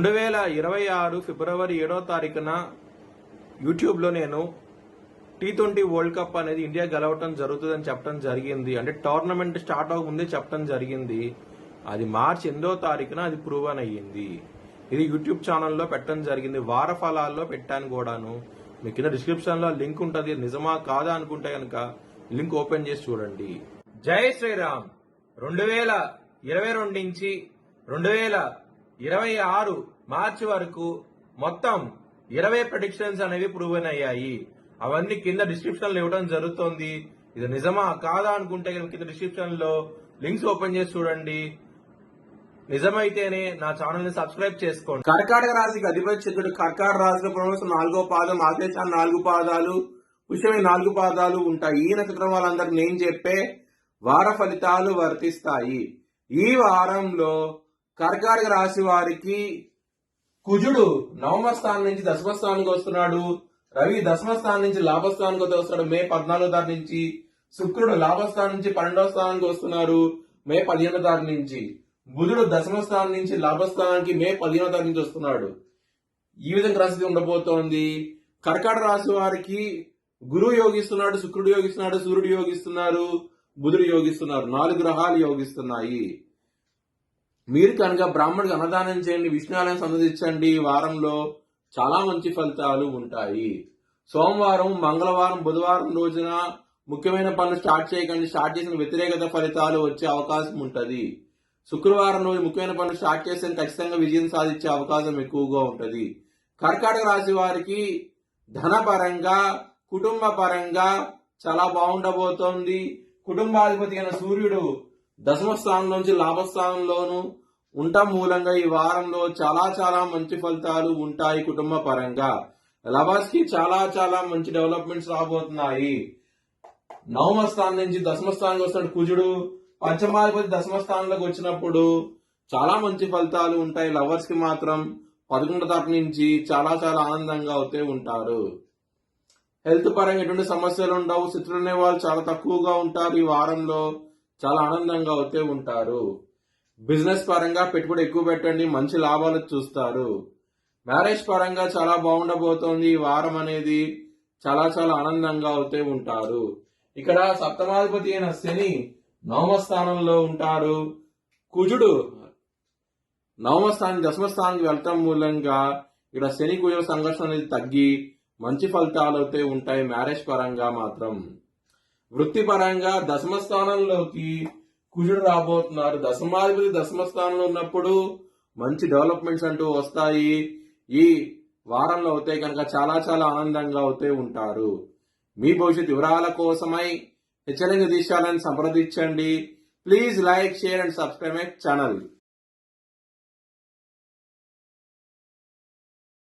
2026 ఫిబ్రవరి 7వ తారీఖున యూట్యూబ్లో నేను T20 వరల్డ్ కప్ అనేది ఇండియా గెలవటం జరుగుతుందని చెప్పడం జరిగింది. అంటే టోర్నమెంట్ స్టార్ట్ అవ్వకముందే చెప్పడం జరిగింది. అది మార్చి 8వ తారీఖున అది ప్రూవన్ అయ్యింది. ఇది యూట్యూబ్ ఛానల్లో పెట్టడం జరిగింది. వార ఫలాల్లో పెట్టాను కూడాను. మీ కింద డిస్క్రిప్షన్లో లింక్ ఉంటుంది. నిజమా కాదా అనుకుంటే కనుక లింక్ ఓపెన్ చేసి చూడండి. జై శ్రీరామ్. 2022 నుంచి 2026 మార్చి వరకు మొత్తం 20 ప్రెడిక్షన్స్ అనేవి ప్రూవెన్ అయ్యాయి. అవన్నీ కింద డిస్క్రిప్షన్ లో ఇవ్వడం జరుగుతోంది. ఇది నిజమా కాదా అనుకుంటే కింద డిస్క్రిప్షన్ లో లింక్స్ ఓపెన్ చేసి చూడండి. నిజమైతేనే నా ఛానల్ ని సబ్స్క్రైబ్ చేసుకోండి. కర్కాటక రాశికి అధిపతి చంద్రుడు కర్కాటక రాశిలో ప్రవేశం 4వ పాదం, ఆదేశాలు 4 పాదాలు, పుష్యమి 4 పాదాలు ఉంటాయి. ఈ నక్షత్రం వాళ్ళందరూ నేను చెప్పే వార ఫలితాలు వర్తిస్తాయి. ఈ వారంలో కర్కాటక రాశి వారికి కుజుడు నవమ స్థానం నుంచి దశమ స్థానానికి వస్తున్నాడు. రవి దశమ స్థానం నుంచి లాభస్థానానికి వస్తాడు మే 14వ తారీఖు నుంచి. శుక్రుడు లాభస్థానం నుంచి 12వ స్థానానికి వస్తున్నారు మే 15వ తారీఖు నుంచి. బుధుడు దశమ స్థానం నుంచి లాభస్థానానికి మే 15వ తారీఖు నుంచి వస్తున్నాడు. ఈ విధంగా రాశి ఉండబోతోంది. కర్కాటక రాశి వారికి గురువు యోగిస్తున్నాడు, శుక్రుడు యోగిస్తున్నాడు, సూర్యుడు యోగిస్తున్నారు, బుధుడు యోగిస్తున్నారు. 4 గ్రహాలు యోగిస్తున్నాయి. మీరు కనుక బ్రాహ్మణుడికి అన్నదానం చేయండి, విష్ణువాలయం సందర్శించండి. ఈ వారంలో చాలా మంచి ఫలితాలు ఉంటాయి. సోమవారం, మంగళవారం, బుధవారం రోజున ముఖ్యమైన పనులు స్టార్ట్ చేయకండి. స్టార్ట్ చేసిన వ్యతిరేకత ఫలితాలు వచ్చే అవకాశం ఉంటుంది. శుక్రవారం రోజు ముఖ్యమైన పనులు స్టార్ట్ చేస్తే ఖచ్చితంగా విజయం సాధించే అవకాశం ఎక్కువగా ఉంటుంది. కర్కాటక రాశి వారికి ధనపరంగా, కుటుంబ పరంగా చాలా బాగుండబోతోంది. కుటుంబాధిపతి అయిన సూర్యుడు దశమ స్థానం నుంచి లాభస్థానంలోను ఉండటం మూలంగా ఈ వారంలో చాలా చాలా మంచి ఫలితాలు ఉంటాయి. కుటుంబ పరంగా లవర్స్ కి చాలా మంచి డెవలప్మెంట్స్ రాబోతున్నాయి. నవమ స్థానం నుంచి దశమ స్థానానికి వస్తున్నాడు కుజుడు. పంచమాధిపతి దశమ స్థానంలోకి వచ్చినప్పుడు చాలా మంచి ఫలితాలు ఉంటాయి. లవర్స్ కి మాత్రం 11వ తారీఖు నుంచి చాలా ఆనందంగా అవుతూ ఉంటారు. హెల్త్ పరంగా ఎటువంటి సమస్యలు ఉండవు. శత్రులు అనే వాళ్ళు చాలా తక్కువగా ఉంటారు. ఈ వారంలో చాలా ఆనందంగా అవుతూ ఉంటారు. బిజినెస్ పరంగా పెట్టుబడి ఎక్కువ పెట్టండి, మంచి లాభాలు చూస్తారు. మ్యారేజ్ పరంగా చాలా బాగుండబోతోంది. ఈ వారం అనేది చాలా ఆనందంగా అవుతూ ఉంటారు. ఇక్కడ సప్తమాధిపతి అయిన శని నవమ స్థానంలో ఉంటారు. కుజుడు నవమ స్థానం దశమ స్థానానికి వెళ్తాం మూలంగా ఇక్కడ శని కుజుడు సంఘర్షణ అనేది తగ్గి మంచి ఫలితాలు అయితే ఉంటాయి. మ్యారేజ్ పరంగా మాత్రం. వృత్తి పరంగా దశమ స్థానంలోకి కుజుడు రాబోతున్నారు. దశమాధిపతి దశమ స్థానంలో ఉన్నప్పుడు మంచి డెవలప్మెంట్స్ అంటూ వస్తాయి. ఈ వారంలో అవుతాయి కనుక చాలా ఆనందంగా అవుతూ ఉంటారు. మీ భవిష్యత్ వివరాల కోసమై హెచ్చరిక దిశాలను సంప్రదించండి. Please like, share and subscribe my channel.